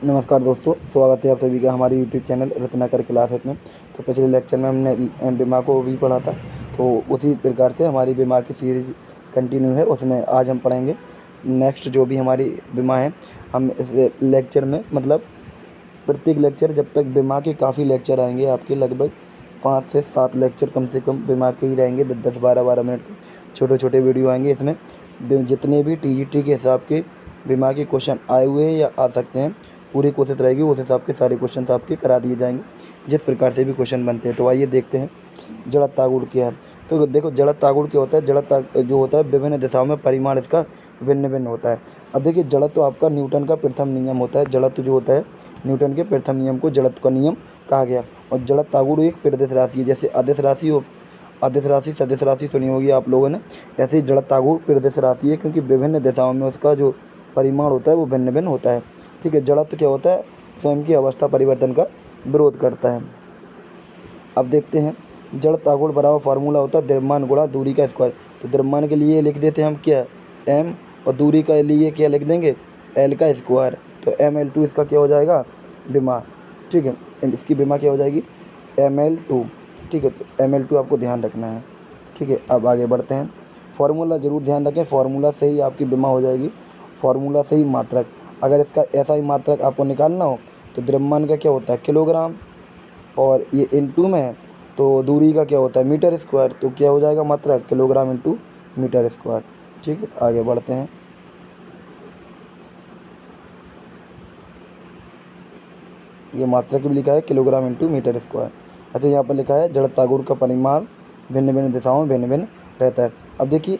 नमस्कार दोस्तों, स्वागत है आप सभी का हमारे यूट्यूब चैनल रत्नाकर क्लासेस में। तो पिछले लेक्चर में हमने बीमा को भी पढ़ा था, तो उसी प्रकार से हमारी बीमा की सीरीज कंटिन्यू है। उसमें आज हम पढ़ेंगे नेक्स्ट जो भी हमारी बीमा है। हम इस लेक्चर में मतलब प्रत्येक लेक्चर जब तक बीमा के काफ़ी लेक्चर आएंगे, आपके लगभग 5 से 7 लेक्चर कम से कम बीमा के ही रहेंगे। 10-10, 12-12 मिनट के छोटे छोटे वीडियो आएंगे। इसमें जितने भी टीजीटी के हिसाब के बीमा के क्वेश्चन आए हुए हैं या आ सकते हैं, पूरी कोशिश रहेगी उस हिसाब के सारे क्वेश्चन आपके करा दिए जाएंगे, जिस प्रकार से भी क्वेश्चन बनते हैं। तो आइए देखते हैं जड़त तागुड़ क्या है। तो देखो, जड़त तागुड़ क्या होता है। जो होता है विभिन्न दिशाओं में परिमाण इसका भिन्न भिन्न होता है। अब देखिए, जड़त तो आपका न्यूटन का प्रथम नियम होता है। जड़त जो होता है न्यूटन के प्रथम नियम को जड़त का नियम कहा गया। और जड़त तागुड़ एक प्रदिश राशि है। जैसे अदिश राशि हो, अदिश राशि सदिश राशि सुनी होगी आप लोगों ने, ऐसे ही जड़त तागुड़ प्रदिश राशि है, क्योंकि विभिन्न दिशाओं में उसका जो परिमाण होता है वो भिन्न भिन्न होता है। ठीक है। जड़त्व क्या होता है? स्वयं की अवस्था परिवर्तन का विरोध करता है। अब देखते हैं, जड़ तागुड़ बराबर फार्मूला होता है द्रव्यमान गुणा दूरी का स्क्वायर। तो द्रव्यमान के लिए लिख देते हैं हम क्या, m, और दूरी के लिए क्या लिख देंगे, l का स्क्वायर। तो ml2 इसका क्या हो जाएगा, बीमा। ठीक है, इसकी बीमा क्या हो जाएगी, ml2। ठीक है, तो ml2 आपको ध्यान रखना है। ठीक है, अब आगे बढ़ते हैं। फार्मूला ज़रूर ध्यान रखें, फार्मूला से ही आपकी बीमा हो जाएगी, फार्मूला से ही मात्रक। अगर इसका ऐसा ही मात्रक आपको निकालना हो तो द्रव्यमान का क्या होता है, किलोग्राम, और ये इनटू में है तो दूरी का क्या होता है, मीटर स्क्वायर। तो क्या हो जाएगा मात्रक, किलोग्राम इंटू मीटर स्क्वायर। ठीक है, आगे बढ़ते हैं। ये मात्रक भी लिखा है किलोग्राम इंटू मीटर स्क्वायर। अच्छा, यहाँ पर लिखा है जड़ तागुड़ का परिमाण भिन्न भिन्न दिशाओं में भिन्न भिन्न रहता है। अब देखिए,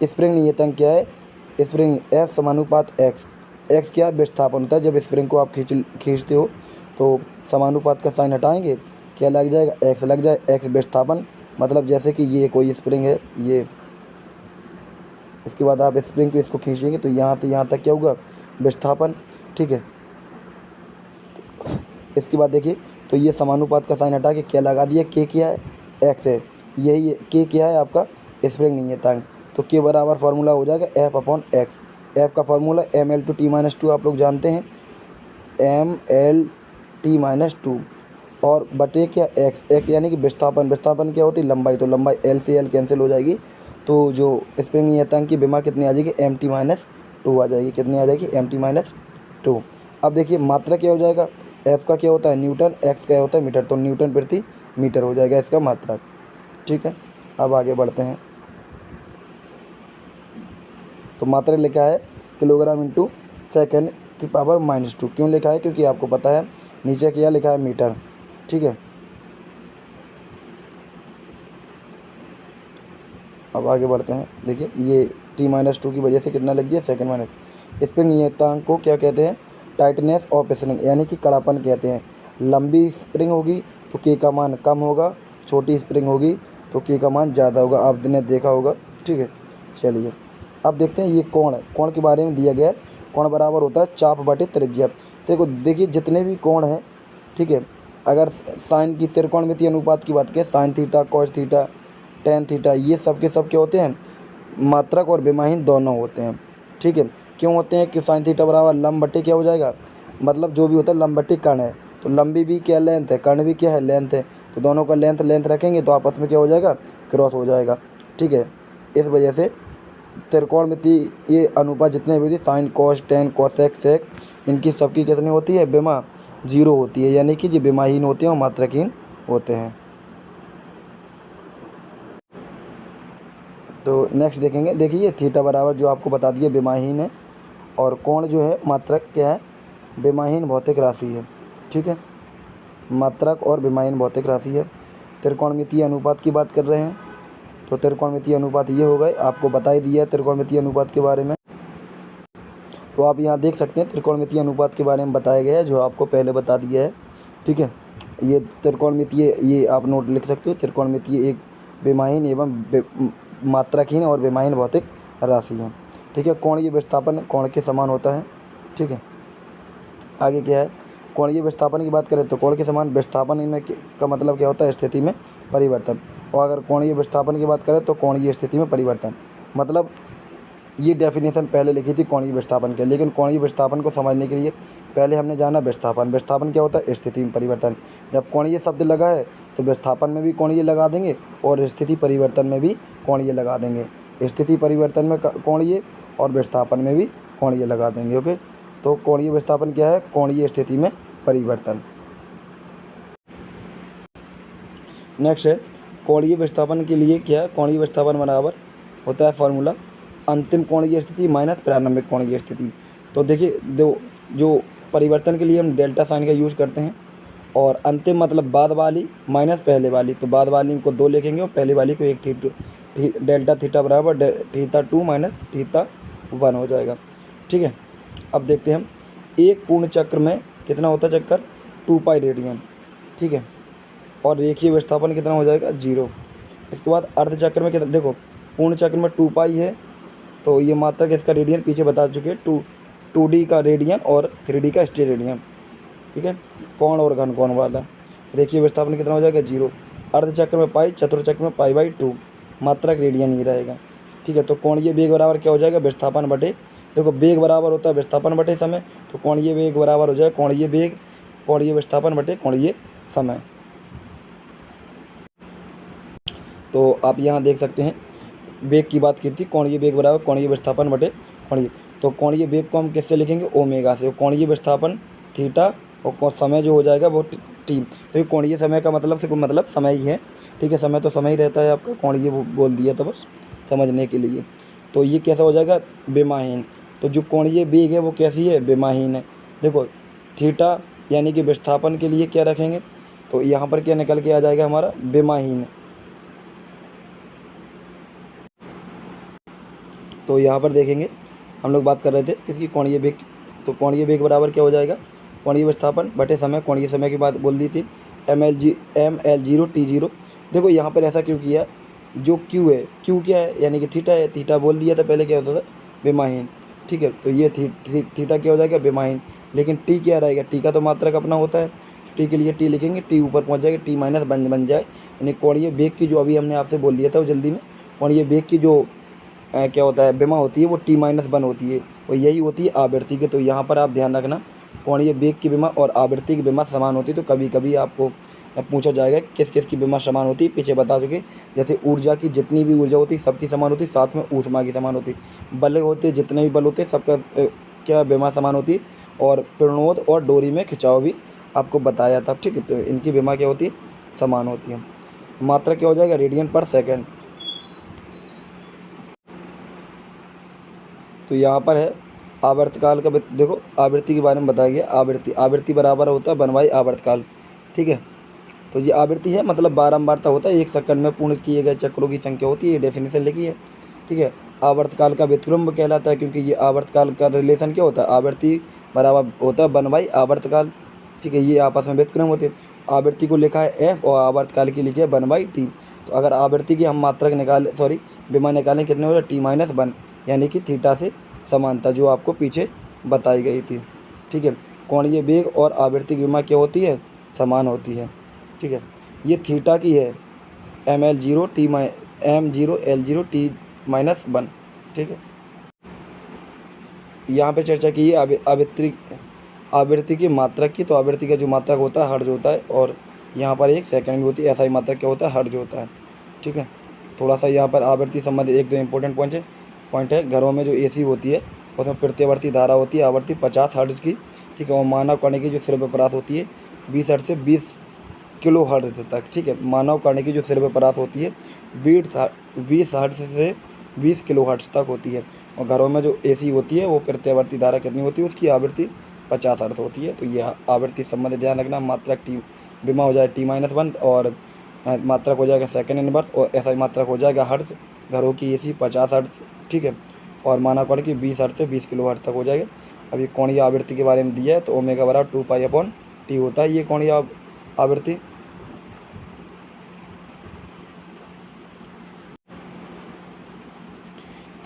स्प्रिंग नियतांक क्या है, स्प्रिंग F समानुपात x। x क्या है, विस्थापन होता है। जब स्प्रिंग को आप खींचते हो तो समानुपात का साइन हटाएंगे, क्या लग जाएगा, x लग जाए। x विस्थापन, मतलब जैसे कि ये कोई स्प्रिंग है, ये, इसके बाद आप स्प्रिंग को इसको खींचेंगे तो यहाँ से यहाँ तक क्या होगा, विस्थापन। ठीक है, इसके बाद देखिए, तो ये समानुपात का साइन हटा के क्या लगा दिया, k क्या है, x है। यही k क्या है आपका, स्प्रिंग नियतांक। तो k बराबर फार्मूला हो जाएगा F/x। F का फार्मूला ml/t-2 आप लोग जानते हैं, ml/t-2, और बटे क्या, x यानी कि विस्थापन। विस्थापन क्या होती है, लंबाई। तो लंबाई l से l कैंसिल हो जाएगी, तो जो स्प्रिंग नियतांक की बीमा कितनी आ जाएगी, mt-2 आ जाएगी। कितनी आ जाएगी, mt-2। अब देखिए, मात्रा क्या हो जाएगा, F का क्या होता है, न्यूटन, x का होता है मीटर, तो न्यूटन प्रति मीटर हो जाएगा इसका मात्रक। ठीक है, अब आगे बढ़ते हैं। तो मात्रक लिखा है किलोग्राम इंटू सेकेंड की पावर -2। क्यों लिखा है, क्योंकि आपको पता है नीचे क्या लिखा है, मीटर। ठीक है, अब आगे बढ़ते हैं। देखिए, ये t-2 की वजह से कितना लग गया, सेकेंड माइनस। स्प्रिंग नियतांक को क्या कहते हैं, टाइटनेस ऑफ स्प्रिंग, यानी कि कड़ापन कहते हैं। लंबी स्प्रिंग होगी तो k का मान कम होगा, छोटी स्प्रिंग होगी तो k का मान ज़्यादा होगा, आपने देखा होगा। ठीक है, चलिए अब देखते हैं। ये कोण है, कोण के बारे में दिया गया है। कोण बराबर होता है चाप बटे त्रिज्या। देखो, देखिए जितने भी कोण हैं, ठीक है, अगर साइन की त्रिकोणमितीय अनुपात की बात करें, sine theta, cos theta, tan theta, ये सब के सब क्या होते हैं, मात्रक और विमाहीन दोनों होते हैं। ठीक है, क्यों होते हैं कि साइन थीटा बराबर लंब बट्टे क्या हो जाएगा, मतलब जो भी होता है लंब बट्टे कर्ण है, तो लंबी भी क्या, लेंथ है, कर्ण भी क्या है, लेंथ है। तो दोनों का लेंथ लेंथ रखेंगे तो आपस में क्या हो जाएगा, क्रॉस हो जाएगा। ठीक है, इस वजह से त्रिकोणमितीय ये अनुपात जितने भी साइन, कॉस, टेन, कोसेक, सेक, इनकी सबकी कितनी होती है, बीमा 0 होती है, यानी कि ये बीमाहीन होते हैं और मात्रकहीन होते हैं। तो नेक्स्ट देखेंगे। देखिए, थीटा बराबर जो आपको बता दिया बीमाहीन है, और कोण जो है मात्रक क्या है, बीमाहीन भौतिक राशि है। ठीक है, मात्रक और बीमाहीन भौतिक राशि है। त्रिकोणमितीय अनुपात की बात कर रहे हैं, तो त्रिकोणमितीय अनुपात ये हो गए, आपको बता ही दिया है त्रिकोणमितीय अनुपात के बारे में। तो आप यहाँ देख सकते हैं त्रिकोणमितीय अनुपात के बारे में बताया गया है, जो आपको पहले बता दिया है। ठीक है, ये त्रिकोणमितीय, ये आप नोट लिख सकते हो, त्रिकोणमितीय एक बीमाहीन एवं मात्रकहीन और बीमाहीन भौतिक राशि है। ठीक है, कोणीय विस्थापन कोण के समान होता है। ठीक है, आगे क्या है, कोणीय विस्थापन की बात करें तो कोण के समान विस्थापन में का मतलब क्या होता है, स्थिति में परिवर्तन। और अगर कोणीय विस्थापन की बात करें तो कोणीय स्थिति में परिवर्तन, मतलब ये डेफिनेशन पहले लिखी थी कोणीय विस्थापन के, लेकिन कोणीय विस्थापन को समझने के लिए पहले हमने जाना विस्थापन। विस्थापन क्या होता है? स्थिति में परिवर्तन। जब कोणीय शब्द लगा है तो विस्थापन में भी कोणीय लगा देंगे और स्थिति परिवर्तन में भी कोणीय लगा देंगे। स्थिति परिवर्तन में कोणीय और विस्थापन में भी कोणीय लगा देंगे। ओके, तो कोणीय विस्थापन क्या है? कोणीय स्थिति में परिवर्तन। नेक्स्ट है कोणीय विस्थापन के लिए क्या है? कोणीय विस्थापन बराबर होता है फॉर्मूला अंतिम कोणीय स्थिति माइनस प्रारंभिक कोणीय स्थिति। तो देखिए जो परिवर्तन के लिए हम डेल्टा साइन का यूज़ करते हैं, और अंतिम मतलब बाद वाली माइनस पहले वाली, तो बाद वाली को 2 लिखेंगे और पहले वाली को 1 डेल्टा थीटा बराबर थीटा 2 माइनस थीटा 1 हो जाएगा। ठीक है, अब देखते हैं हम एक पूर्ण चक्र में कितना होता है चक्कर? 2 पाई रेडियन। ठीक है, और रेखीय विस्थापन कितना हो जाएगा? 0। इसके बाद अर्ध चक्र में कितना? देखो पूर्ण चक्र में 2 पाई है, तो ये मात्रक इसका रेडियन पीछे बता चुके हैं, 2D का रेडियन और 3D का स्टेरेडियन। रेडियन। ठीक है, कोण और घन कोण वाला। रेखीय विस्थापन कितना हो जाएगा? 0। अर्ध चक्र में पाई, चतुर्चक्र में पाई/2, मात्रक रेडियन ही रहेगा। ठीक है, तो कोणीय वेग बराबर क्या हो जाएगा? विस्थापन बटे, देखो वेग बराबर होता है विस्थापन बटे समय, तो कोणीय वेग बराबर हो जाएगा कोणीय वेग कोणीय विस्थापन बटे कोणीय समय। तो आप यहाँ देख सकते हैं वेग की बात की थी, कोणीय वेग बराबर कोणीय विस्थापन बटे कोणीय। तो कोणीय वेग को हम किससे लिखेंगे? ओमेगा से। कोणीय विस्थापन थीटा और समय जो हो जाएगा वो टी। तो ये कोणीय समय का मतलब सिर्फ मतलब समय ही है। ठीक है, समय तो समय ही रहता है आपका, कोणीय बोल दिया तो बस समझने के लिए। तो ये कैसा हो जाएगा? विमाहीन। तो जो कोणीय वेग है वो कैसी है? विमाहीन है। देखो थीटा यानी कि विस्थापन के लिए क्या रखेंगे? तो यहाँ पर क्या निकल के आ जाएगा हमारा? विमाहीन। तो यहाँ पर देखेंगे हम लोग बात कर रहे थे किसकी? कोणीय वेग की। तो कोणीय वेग बराबर क्या हो जाएगा? कोणीय विस्थापन बटे समय। कोणीय समय की बात बोल दी थी, ml0 t0। देखो यहाँ पर ऐसा क्यों किया? जो Q है, Q क्या है? यानी कि थीटा है। थीटा बोल दिया था पहले, क्या होता था? विमाहीन। ठीक है, तो ये थीटा क्या हो जाएगा? विमाहीन। लेकिन टी क्या रहेगा? टी का तो मात्रक अपना होता है, टी के लिए टी लिखेंगे, टी ऊपर पहुँच जाएगा, टी माइनस बन जाए। यानी कोणीय वेग की जो अभी हमने आपसे बोल दिया था वो जल्दी में, कोणीय वेग की जो क्या होता है विमा होती है वो t-1 होती है, और यही होती है आवृत्ति की। तो यहाँ पर आप ध्यान रखना, कोणीय वेग की विमा और आवृत्ति की विमा समान होती है। तो कभी कभी आपको पूछा जाएगा किस किस की विमा समान होती है, पीछे बता चुके। जैसे ऊर्जा की जितनी भी ऊर्जा होती है सबकी समान होती है, साथ में ऊष्मा की समान होती है। बल होते जितने भी बल होते हैं सबका क्या विमा समान होती है, और प्रणोद और डोरी में खिंचाव भी आपको बताया था। ठीक है, तो इनकी विमा क्या होती है? समान होती है। मात्रा क्या हो जाएगा? रेडियन पर सेकेंड। तो यहाँ पर है आवर्तकाल का, देखो आवृत्ति के बारे में बताया गया। आवृत्ति बराबर होता है 1/, आवर्तकाल। ठीक है, तो ये आवृत्ति है मतलब बारंबारता होता है, 1 सेकंड में पूर्ण किए गए चक्रों की संख्या होती है, ये डेफिनेशन लिखी है। ठीक है, आवर्तकाल का व्युत्क्रम कहलाता है, क्योंकि ये आवर्तकाल का रिलेशन क्या होता है? आवृत्ति बराबर होता है 1/, आवर्तकाल। ठीक है, ये आपस में व्युत्क्रम होते हैं। आवृत्ति को लिखा है f और आवर्तकाल की लिखी है 1/t। तो अगर आवृत्ति की हम मात्रक विमा निकालें, कितने हो जाए? t-1, यानी कि थीटा से समानता जो आपको पीछे बताई गई थी। ठीक है, कोणीय वेग और आवृत्ति की विमा क्या होती है? समान होती है। ठीक है, ये थीटा की है, m0 l0 t-1। ठीक है, यहाँ पे चर्चा की है आवृत्ति की मात्रक की। तो आवृत्ति का जो मात्रक होता है हर्ट्ज होता है, और यहाँ पर 1 सेकंड भी होती है। ऐसा ही मात्रक क्या होता है? हर्ट्ज होता है। ठीक है, थोड़ा सा यहाँ पर आवृत्ति संबंधी 1-2 इंपॉर्टेंट पॉइंट है। घरों में जो एसी होती है उसमें प्रत्यावर्ती धारा होती है आवृत्ति 50 हर्ट्ज की। ठीक है, और मानव कण की जो सिरपरास होती है 20 हर्ट्ज से 20 किलो हर्ट्ज तक। ठीक है, मानव कण की जो सिरपरास होती है 20 हर्ट्ज से 20 किलो हर्ट्ज तक होती है। और घरों में जो एसी होती है वो प्रत्यावर्ती धारा कितनी होती है? उसकी आवृत्ति 50 हर्ट्ज होती है। तो ये आवृत्ति संबंध ध्यान रखना। मात्रक विमा हो जाए t-1, और मात्रक हो जाएगा सेकंड इनवर्स, और ऐसा ही मात्रक हो जाएगा हर्ट्ज। घरों की एसी 50 हर्ट्ज। ठीक है, और मानव कण की 20 हर्ट्ज से 20 किलो हर्ट्ज तक हो जाएगा। अब ये कोणीय आवृत्ति के बारे में दिया है, तो ओमेगा बराबर 2π/t होता है ये कोणीय आवृत्ति।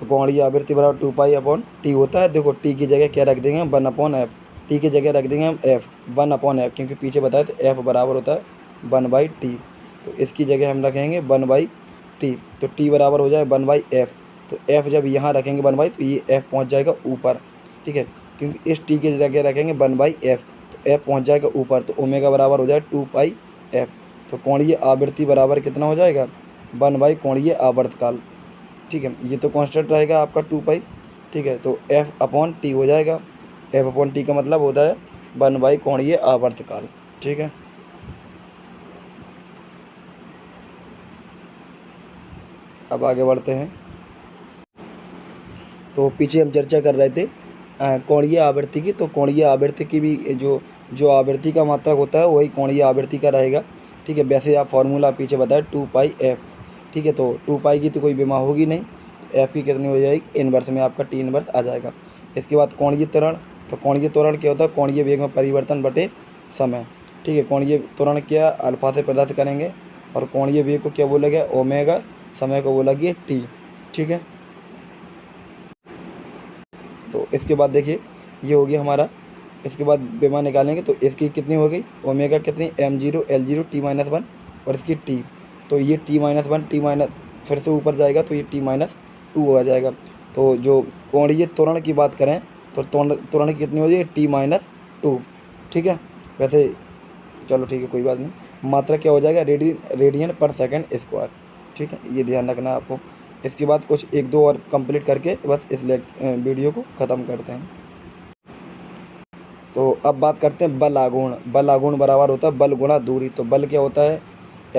तो कोणीय आवृत्ति बराबर 2π/t होता है। देखो टी की जगह क्या रख देंगे हम? 1/f। टी की जगह रख देंगे हम f, 1/f, क्योंकि पीछे बताया तो f बराबर होता है 1/t। तो इसकी जगह हम रखेंगे 1/t। तो t बराबर हो जाए 1/f। तो एफ़ जब यहाँ रखेंगे 1/, तो ये एफ़ पहुँच जाएगा ऊपर, ठीक है, क्योंकि इस टी की जगह रखेंगे 1/f, तो एफ़ पहुँच जाएगा ऊपर, तो ओमेगा बराबर हो जाएगा 2πf। तो कोणीय आवृत्ति बराबर कितना हो जाएगा 1/, कोणीय आवर्तकाल, ठीक है, ये तो कांस्टेंट रहेगा आपका 2π, ठीक है, तो f/t हो जाएगा। f/t का मतलब होता है 1/, कोणीय आवर्तकाल, ठीक है। अब आगे बढ़ते हैं। तो पीछे हम चर्चा कर रहे थे कोणीय आवृत्ति की, तो कोणीय आवृत्ति की भी जो आवृत्ति का मात्रक होता है वही कोणीय आवृत्ति का रहेगा, ठीक है। वैसे आप फार्मूला पीछे बताया 2πf, ठीक है, तो 2π की तो कोई विमा होगी नहीं, तो एफ की कितनी हो जाएगी, इनवर्स में आपका टी इनवर्स आ जाएगा। इसके बाद कोणीय त्वरण, तो कोणीय त्वरण क्या होता है, कोणीय वेग में परिवर्तन बटे समय, ठीक है। कोणीय त्वरण क्या अल्फा से प्रदर्शित करेंगे, और कोणीय वेग को क्या बोला गया ओमेगा, समय को बोला गया टी, ठीक है। तो इसके बाद देखिए ये हो गया हमारा, इसके बाद विमा निकालेंगे तो इसकी कितनी हो गई ओमेगा कितनी m0 L0 t-1 और इसकी t, तो ये t-1 t- फिर से ऊपर जाएगा तो ये t-2 हो जाएगा। तो जो कोणीय त्वरण की बात करें तो त्वरण की कितनी हो जाएगी t-2, ठीक है। वैसे चलो ठीक है कोई बात नहीं, मात्रा क्या हो जाएगा रेडियन पर सेकंड स्क्वायर, ठीक है, ये ध्यान रखना है आपको। इसके बाद कुछ 1-2 और कंप्लीट करके बस इस वीडियो को ख़त्म करते हैं। तो अब बात करते हैं बल आघूर्ण। बल आघूर्ण बराबर होता है बल गुणा दूरी। तो बल क्या होता है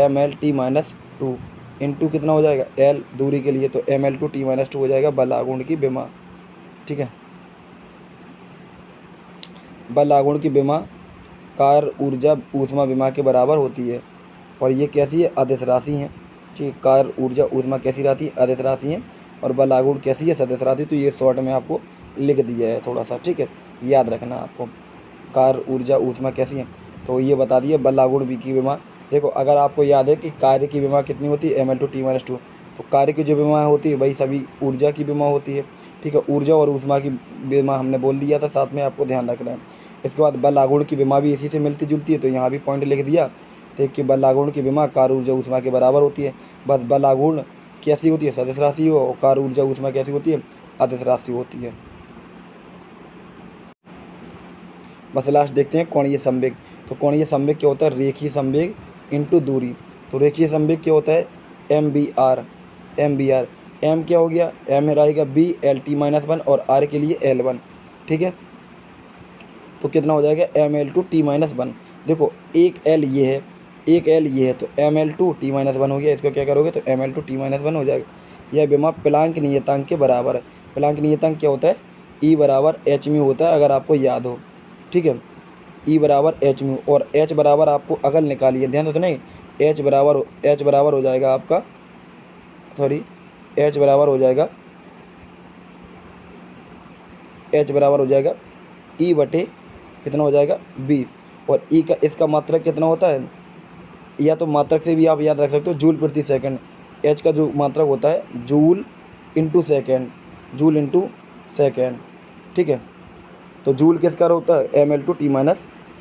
mlt-2 इंटू कितना हो जाएगा l दूरी के लिए, तो ml/t-2 हो जाएगा बल आघूर्ण की विमा, ठीक है। बल आघूर्ण की विमा कार्य ऊर्जा ऊष्मा विमा के बराबर होती है, और ये कैसी है अदिश राशि है, ठीक है। कार्य ऊर्जा ऊष्मा कैसी राशि है अदिश राशि है, और बल आघूर्ण कैसी है सदिश राशि। तो ये शॉर्ट में आपको लिख दिया है थोड़ा सा, ठीक है, याद रखना आपको। कार्य ऊर्जा ऊष्मा कैसी है, तो ये बता दिए बल आघूर्ण की विमा। देखो अगर आपको याद है कि कार्य की विमा कितनी होती है ml/t-2, तो कार्य की जो विमा होती है वही सभी ऊर्जा की विमा होती है, ठीक है। ऊर्जा और ऊष्मा की विमा हमने बोल दिया था, साथ में आपको ध्यान रखना है। इसके बाद बल आघूर्ण की विमा भी इसी से मिलती जुलती है, तो यहाँ भी पॉइंट लिख दिया, तो कि बल आघूर्ण की विमा कार्य ऊर्जा ऊष्मा के बराबर होती है। बस बल आघूर्ण कैसी होती है सदिश राशि हो, और कार्य ऊर्जा ऊष्मा कैसी होती है अदिश राशि होती है। बस लास्ट देखते हैं कोणीय संवेग। तो कोणीय संवेग क्या होता है रेखीय संवेग इंटू दूरी। तो रेखीय संवेग क्या होता है MBR। M क्या हो गया M में रहेगा B LT-1 और R के लिए L1, ठीक है। तो कितना हो जाएगा ml/t-1। देखो एक L ये है एक L ये है, तो ml/t-1 हो गया। इसको क्या करोगे तो ml/t-1 हो जाएगा। यह विमा प्लांक नियतांक के बराबर है। प्लांक नियतांक क्या होता है E बराबर h म्यू होता है, अगर आपको याद हो, ठीक है। E बराबर h म्यू, और h बराबर आपको अगर निकालिए ध्यान दो तो नहीं, h बराबर हो जाएगा आपका h बराबर हो जाएगा E बटे कितना हो जाएगा B, और E का इसका मात्रक कितना होता है, या तो मात्रक से भी आप याद रख सकते हो जूल प्रति सेकंड। H का जो मात्रक होता है जूल इंटू सेकेंड, ठीक है। तो जूल किसका होता है ml/t-2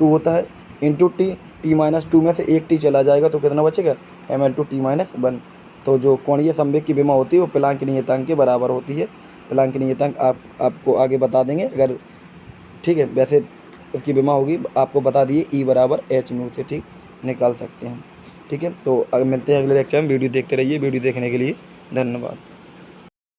होता है, इंटू t-2 में से एक t चला जाएगा तो कितना बचेगा ml/t-1। तो जो कोणीय संवेग की विमा होती है वो प्लांक नियतांक के बराबर होती है। प्लांक नियतांक आपको आगे बता देंगे अगर, ठीक है। वैसे इसकी विमा होगी आपको बता दिए E बराबर h म्यू से, ठीक, निकाल सकते हैं, ठीक है। तो अगर मिलते हैं अगले लेक्चर में। वीडियो देखते रहिए, वीडियो देखने के लिए धन्यवाद।